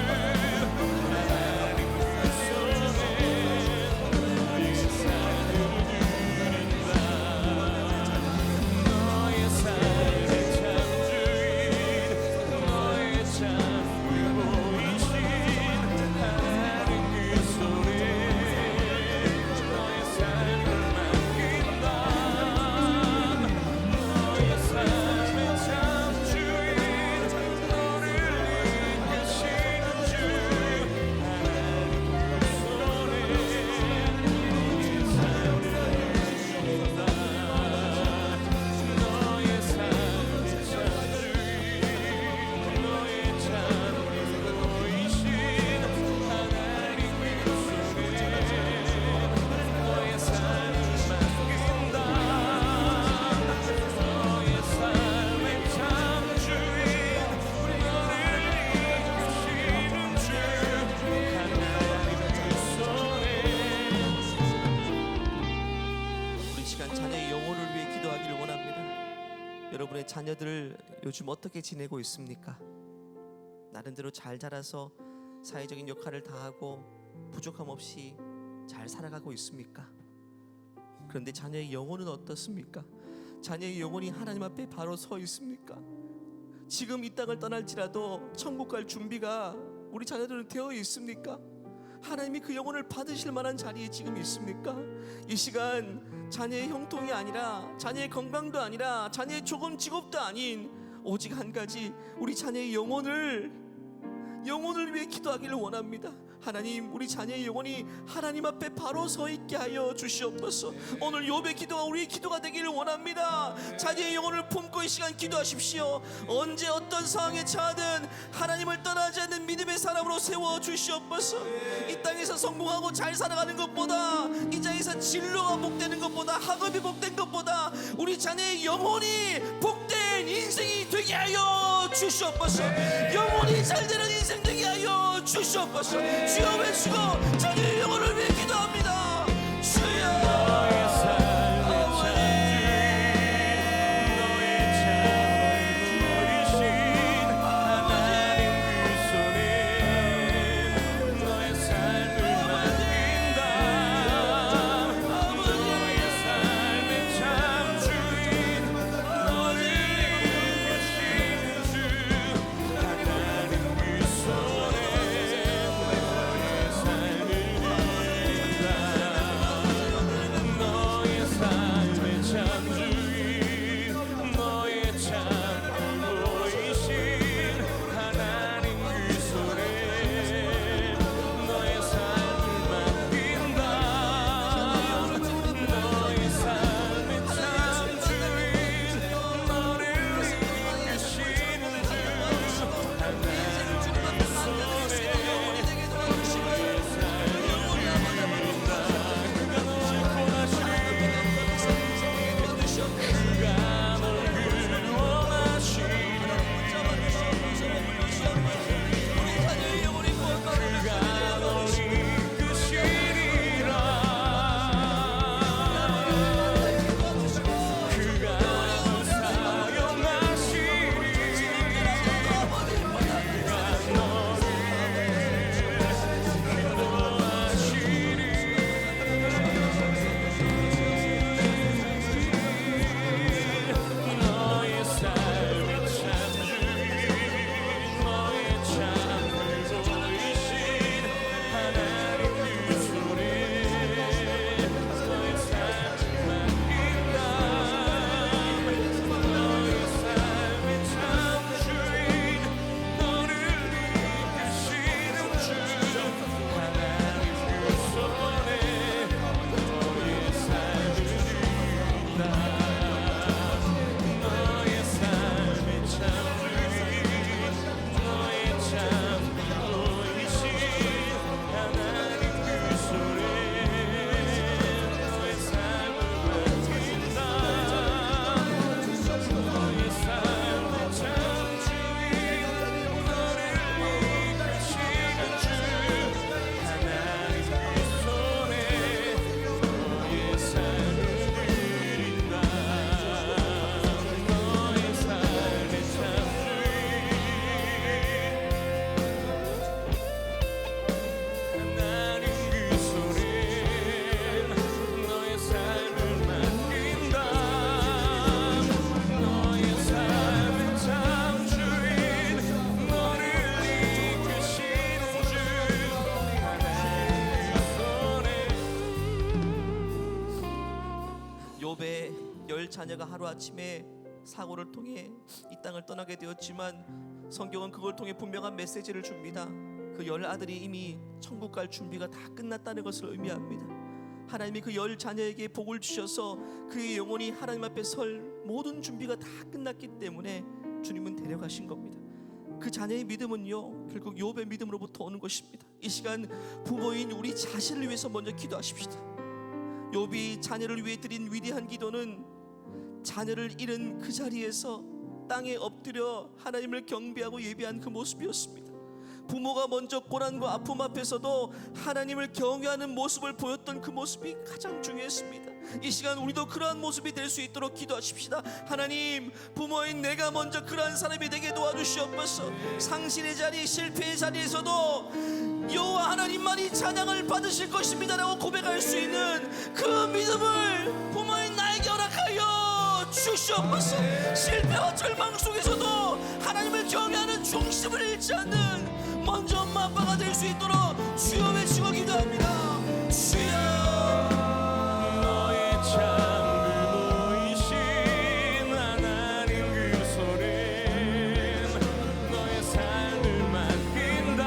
S4: 하나님 그 손에 너의 삶을 드린다. 너의 삶의 참 주인, 너의 참 규모이신 하나님 그 손에 너의 삶을 맡긴다. 너의 삶의 참 주인, 너를 이끄시는 주 하나님 그 손에 너의 삶을 드린다. 너의 삶의 참 주인, 너의 참 규모이신 하나님 그 손에 너의 삶을 맡긴다. 너의 삶의 참 주인, 너를 이끄시는 주 하나님 그 손에
S3: 우리 시간 자녀의 영혼을 위해 기도하기를 원합니다. 여러분의 자녀들 요즘 어떻게 지내고 있습니까? 나름대로 잘 자라서 사회적인 역할을 다하고 부족함 없이 잘 살아가고 있습니까? 그런데 자녀의 영혼은 어떻습니까? 자녀의 영혼이 하나님 앞에 바로 서 있습니까? 지금 이 땅을 떠날지라도 천국 갈 준비가 우리 자녀들은 되어 있습니까? 하나님이 그 영혼을 받으실 만한 자리에 지금 있습니까? 이 시간 자녀의 형통이 아니라, 자녀의 건강도 아니라, 자녀의 조금 직업도 아닌 오직 한 가지, 우리 자녀의 영혼을 위해 기도하기를 원합니다. 하나님, 우리 자녀의 영혼이 하나님 앞에 바로 서 있게 하여 주시옵소서. 오늘 욥의 기도가 우리의 기도가 되기를 원합니다. 자녀의 영혼을 품고 이 시간 기도하십시오. 언제 어떤 상황에 처하든 하나님을 떠나지 않는 믿음의 사람으로 세워 주시옵소서. 이 땅에서 성공하고 잘 살아가는 것보다, 이 땅에서 진로가 복되는 것보다, 학업이 복된 것보다 우리 자녀의 영혼이 복된 인생이 되게 하여 주시옵소서. 영혼이 잘 되는 인생 되게 하여 주시옵소서. 주여 외치고 자녀의 영혼을 위해 기도합니다. 주여.
S4: 너의 삶의 창조인 하나님 그 손에 너의 삶을 맡긴다. 너의 삶의 창조인 너를 이끄시는 주 하나님 그 손에 너의 삶의 창조인 너의 창조이신 하나님 그 손에 너의 삶을 맡긴다. 너의 삶의 창조인 너를 이끄시는 주 하나님 그 손에 너의 삶의 창조인 너의 창조이신 하나님 그 손에 너의 삶을 맡긴다. 너의 삶의 창조인 너를 이끄시는 주 하나님 그 손에 너의 삶을 드린다. 너의 삶의 창조인 너의 창조이신 하나님 그 손에 너의 삶을 맡긴다. 너의 삶의 창조인 너를 이끄시는 주 하나님 그 손에 너의 삶을 드린다. 너의 삶의 창조인 하나님 그 손에 너의 삶을 맡긴다. 너의 삶의 창조인 너를 이끄시는 주 하나님 그 손에
S3: 욥의 10자녀가 하루아침에 사고를 통해 이 땅을 떠나게 되었지만 성경은 그걸 통해 분명한 메시지를 줍니다. 그 10아들이 이미 천국 갈 준비가 다 끝났다는 것을 의미합니다. 하나님이 그 10자녀에게 복을 주셔서 그의 영혼이 하나님 앞에 설 모든 준비가 다 끝났기 때문에 주님은 데려가신 겁니다. 그 자녀의 믿음은요, 결국 욥의 믿음으로부터 오는 것입니다. 이 시간 부모인 우리 자신을 위해서 먼저 기도하십시다. 욥이 자녀를 위해 드린 위대한 기도는 자녀를 잃은 그 자리에서 땅에 엎드려 하나님을 경배하고 예배한 그 모습이었습니다. 부모가 먼저 고난과 아픔 앞에서도 하나님을 경외하는 모습을 보였던 그 모습이 가장 중요했습니다. 이 시간 우리도 그러한 모습이 될 수 있도록 기도하십시다. 하나님, 부모인 내가 먼저 그러한 사람이 되게 도와주시옵소서. 상실의 자리, 실패의 자리에서도 여호와 하나님만이 찬양을 받으실 것입니다라고 고백할 수 있는 그 믿음을 부모인 나에게 허락하여 주시옵소서. 실패와 절망 속에서도 하나님을 경외하는 중심을 잃지 않는 먼저 엄마 아빠가 될 수 있도록 주여 외치고 기도합니다. 주여.
S4: 너의 창조이신 하나님 그 손에 너의 삶을 맡긴다.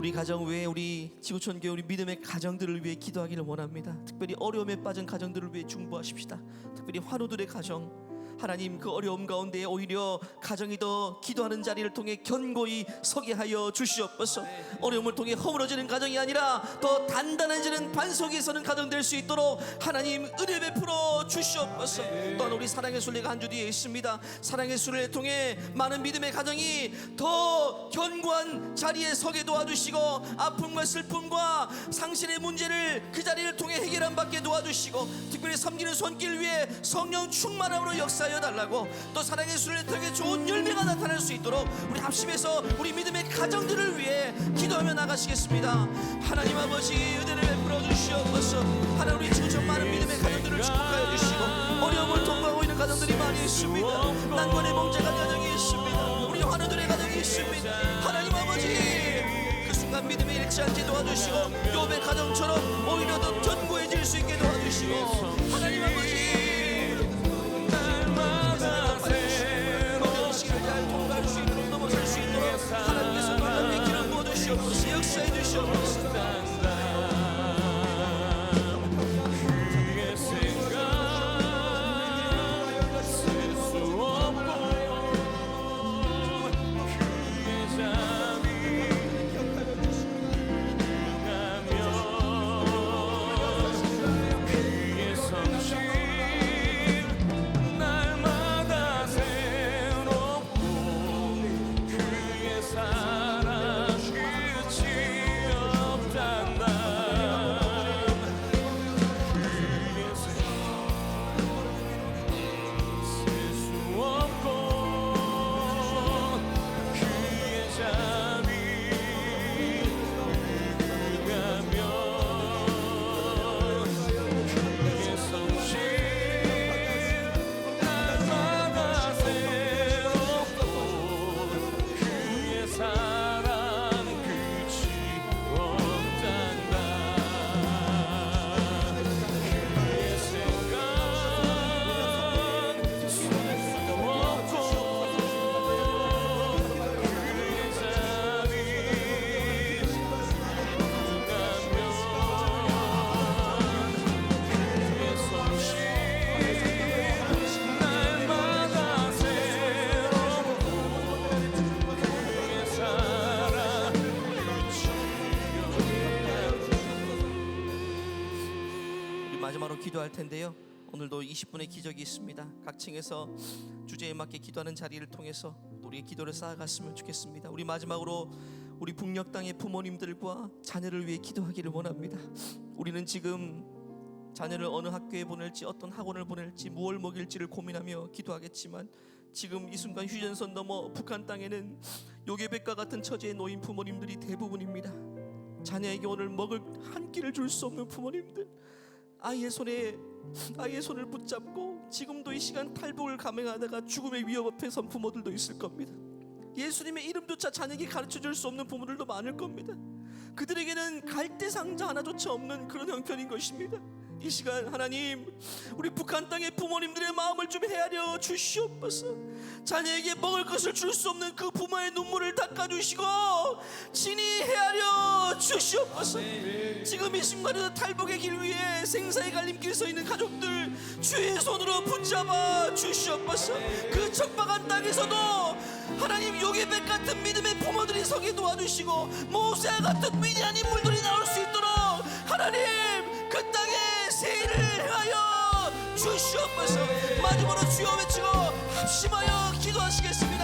S3: 우리 가정 외에 우리 지구촌 교회 우리 믿음의 가정들을 위해 기도하기를 원합니다. 특별히 어려움에 빠진 가정들을 위해 중보하십시다. 특별히 환우들의 가정, 하나님 그 어려움 가운데 오히려 가정이 더 기도하는 자리를 통해 견고히 서게 하여 주시옵소서. 어려움을 통해 허물어지는 가정이 아니라 더 단단해지는 반석이 서는 가정 될 수 있도록 하나님 은혜 베풀어 주시옵소서. 또한 우리 사랑의 순례가 한 주 뒤에 있습니다. 사랑의 순례를 통해 많은 믿음의 가정이 더 견고한 자리에 서게 도와주시고 아픔과 슬픔과 상실의 문제를 그 자리를 통해 해결한 받게 도와주시고 특별히 섬기는 손길 위에 성령 충만함으로 역사하여 달라고, 또 사랑의 순례를 통해 좋은 열매가 나타날 수 있도록 우리 합심해서 우리 믿음의 가정들을 위해 기도하며 나가시겠습니다. 하나님 아버지 은혜를 베풀어 주시옵소서. 하나님 우리 지구촌 많은 믿음의 가정들을 축복하여 주시고 어려움을 통과하고 있는 가정들이 많이 있습니다. 난관의 몽제가 가정이 있습니다. 우리 환우들의 가정이 있습니다. 하나님 아버지 그 순간 믿음에 잃지 않게 도와주시고 욥의 가정처럼 오히려 더 견고해질 수 있게 도와주시고 하나님 아버지 어려운 시기를 잘 통과할 수 있도록 넘어설 수 있도록 하나님께서 놀랍게 기름 부어주시옵소서. 역사해 주시옵소서. 마지막으로 기도할 텐데요. 오늘도 20분의 기적이 있습니다. 각 층에서 주제에 맞게 기도하는 자리를 통해서 우리의 기도를 쌓아갔으면 좋겠습니다. 우리 마지막으로 우리 북녘 땅의 부모님들과 자녀를 위해 기도하기를 원합니다. 우리는 지금 자녀를 어느 학교에 보낼지 어떤 학원을 보낼지 무엇을 먹일지를 고민하며 기도하겠지만 지금 이 순간 휴전선 넘어 북한 땅에는 요괴백과 같은 처지에 놓인 부모님들이 대부분입니다. 자녀에게 오늘 먹을 한 끼를 줄 수 없는 부모님들, 아이의 손을 붙잡고 지금도 이 시간 탈북을 감행하다가 죽음의 위협 앞에 선 부모들도 있을 겁니다. 예수님의 이름조차 자녀에게 가르쳐줄 수 없는 부모들도 많을 겁니다. 그들에게는 갈대 상자 하나조차 없는 그런 형편인 것입니다. 이 시간 하나님 우리 북한 땅의 부모님들의 마음을 좀 헤아려 주시옵소서. 자녀에게 먹을 것을 줄 수 없는 그 부모의 눈물을 닦아주시고 친히 헤아려 주시옵소서. 지금 이 순간에도 탈북의 길 위에 생사의 갈림길 서 있는 가족들 주의 손으로 붙잡아 주시옵소서. 그 척박한 땅에서도 하나님 요괴백 같은 믿음의 부모들이 서게 도와주시고 모세와 같은 위대한 인물들이 나올 수 있도록 하나님 그 땅에 세일을 행하여 주시옵소서. 마지막으로 주여 외치고 합심하여 기도하시겠습니다.